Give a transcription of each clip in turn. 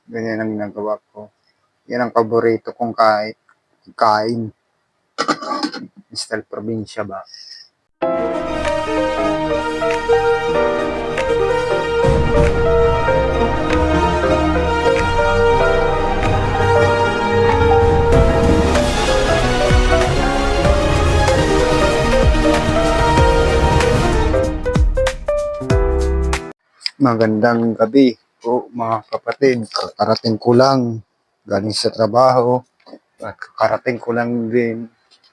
Ganyan ang ginagawa ko. Yan ang paborito kong kain. Style probinsya ba? Magandang gabi po mga kapatid. Kakarating ko lang galing sa trabaho at kakarating ko lang din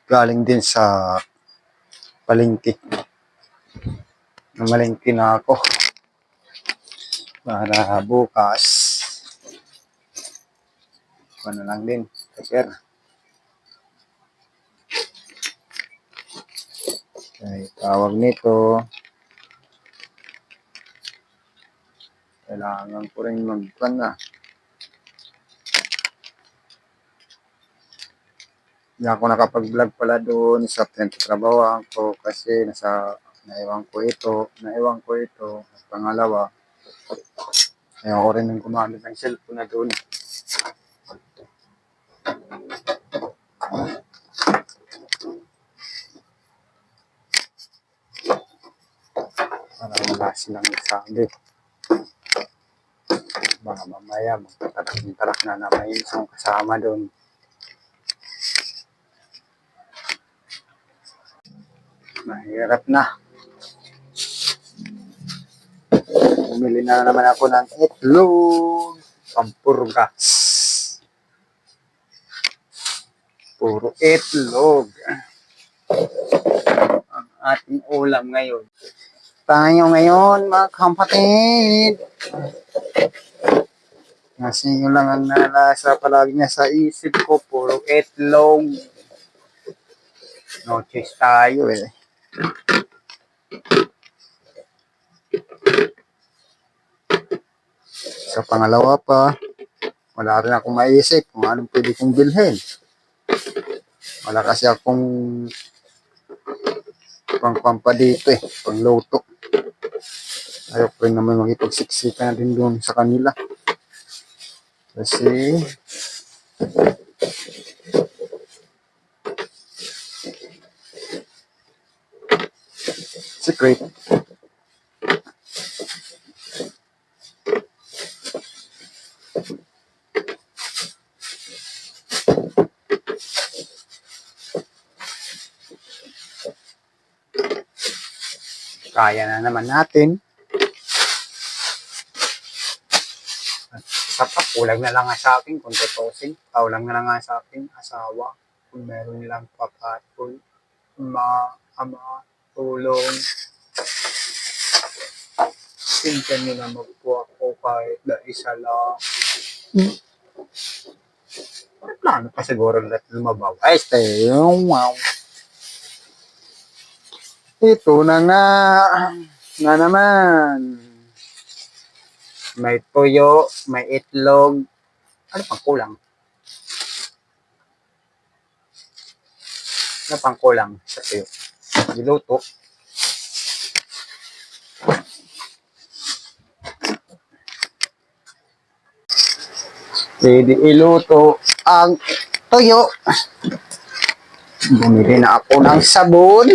galing din sa palengke. Namalengke na ako para bukas. Ano lang din, prepare. Okay, tawag nito. Kailangan ko rin mag-plan na. Hindi ako nakapag-vlog pala doon sa pinagtatrabahoan ko kasi naiwan ko ito. At pangalawa, ayaw ko rin ng gumamit ng cellphone na doon. Para wala silang sabi. Baka mamaya magtatalak na naman yung isang kasama doon. Mahirap na. Bumili na naman ako ng itlog. Pampurgas. Puro itlog. Ang ating ulam ngayon. Tayo ngayon mga kapatid. Kasi yun lang ang nalasa palagi niya sa isip ko. Puro itlog. No choice tayo eh. Sa pangalawa pa, wala rin akong maisip kung anong pwede kong bilhin. Wala kasi akong pangpampa dito eh, pangluto. Ayoko rin naman makipagsiksika na din doon sa kanila. Kasi secret. Kaya na naman natin. At sapat, kulang na lang nga sa akin kung tutusin. Kulang na lang nga sa akin, asawa. Kung meron nilang papatol, ama, tulong. Pinsan nyo na magpo ako kahit na isa lang. Plano pa siguro na lumabaw. Ay, stay. Wow. Ito na nga naman. May tuyo, may itlog. Ano pang kulang? Ano pang kulang sa tuyo? Niluto. Pwede iluto ang tuyo. Bumili na ako ng sabon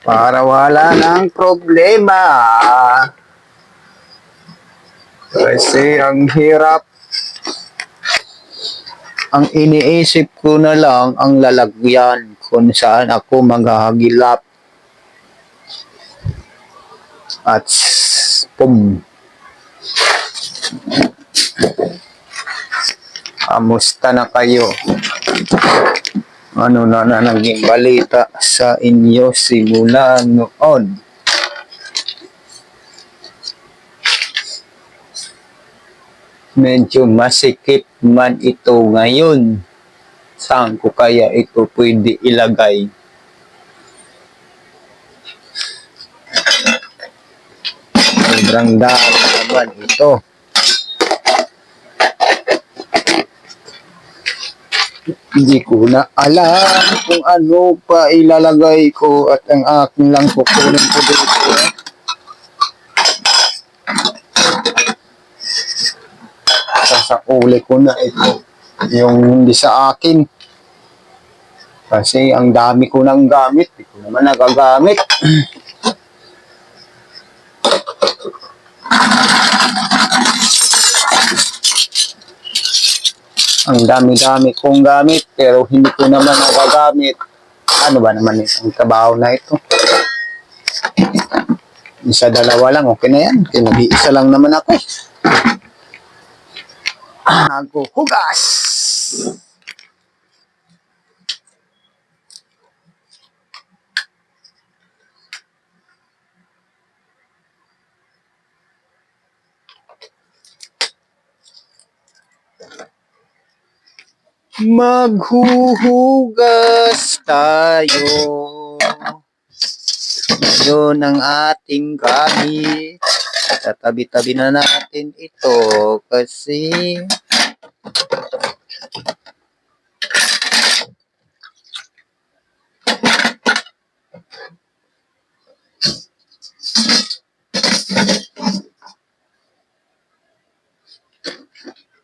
para wala ng problema. Kasi ang hirap. Ang iniisip ko na lang ang lalagyan kung saan ako maghahagilap. At pum. Kamusta na kayo? Ano na naging balita sa inyo simula noon? Medyo masikip man ito ngayon. Saan ko kaya ito pwede ilagay? Sobrang dami naman ito. Hindi ko na alam kung ano pa ilalagay ko at ang aking lang kukunin ko dito. Sa Nasa uli ko na ito. Yung hindi sa akin. Kasi ang dami ko nang gamit. Hindi ko naman nagagamit. Ang dami-dami kong gamit pero hindi ko naman nagagamit. Ano ba naman itong trabaho na ito? Isa, dalawa lang, okay na yan. Kaya nag-iisa lang naman ako eh. Naghuhugas! Maghuhugas tayo. Yun ang ating gamit. Tatabi-tabi na natin ito kasi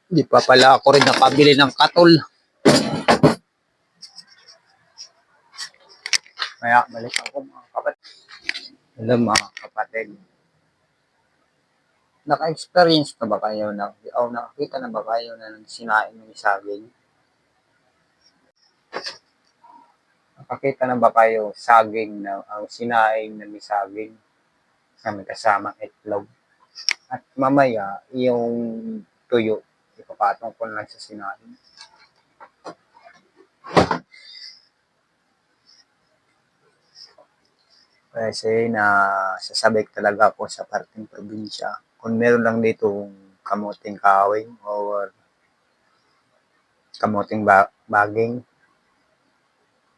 di pa pala ako rin nakabili ng katol. Kaya balik ako mga kapatid. Hello mga kapatid. Naka-experience na ba kayo nakakita na ba kayo na sinain ng saging? Nakakita na ba kayo saging na sinaing na may saging na may kasama itlog? At mamaya, yung tuyo, ipapatong ko lang sa sinaing. Kasi sasabik talaga ako sa parting probinsya. Kung meron lang dito kamuting kawing or kamuting baging,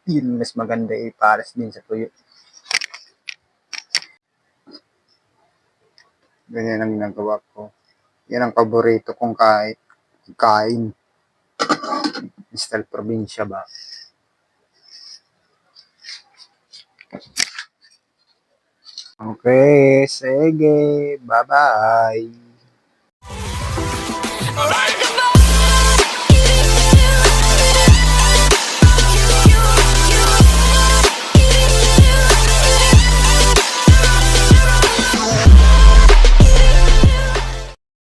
yun mas maganda ipares din sa tuyo. Ganyan ang ginagawa ko. Yan ang paborito kong kain. Style probinsya ba? Okay, sige. Bye-bye.